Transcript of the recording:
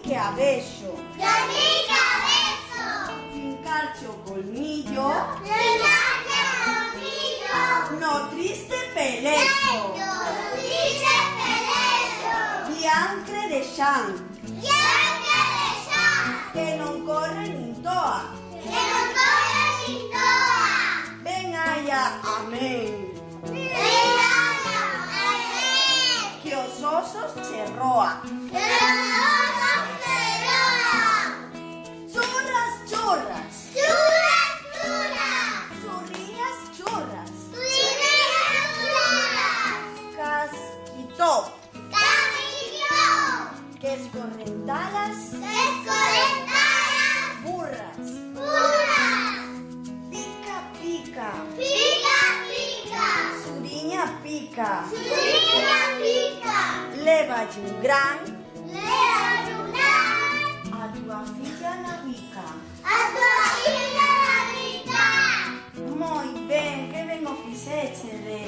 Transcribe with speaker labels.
Speaker 1: che adesso,
Speaker 2: Dominica adesso,
Speaker 1: fincaccio colmillo,
Speaker 2: Renate conmigo,
Speaker 1: no triste pelesso,
Speaker 2: dice Peleso,
Speaker 1: bianche de San,
Speaker 2: Bianca de San,
Speaker 1: che non corre in toa,
Speaker 2: que no corre ni toa,
Speaker 1: ven allá, amén,
Speaker 2: Renata, amén,
Speaker 1: que os osos se roa,
Speaker 2: que los ojos cerroa,
Speaker 1: churras, churras,
Speaker 2: churras, churras,
Speaker 1: churriñas, churras,
Speaker 2: churras, churras,
Speaker 1: casquito,
Speaker 2: camino,
Speaker 1: que escorrentalas,
Speaker 2: desconectadas,
Speaker 1: burras,
Speaker 2: burras,
Speaker 1: pica, pica,
Speaker 2: pica, pica,
Speaker 1: suriña pica,
Speaker 2: surina, pica,
Speaker 1: leva un gran,
Speaker 2: le ayunar,
Speaker 1: a tua filla la bica.
Speaker 2: a tu vida la vida.
Speaker 1: Moi ben, que ben o fixeche de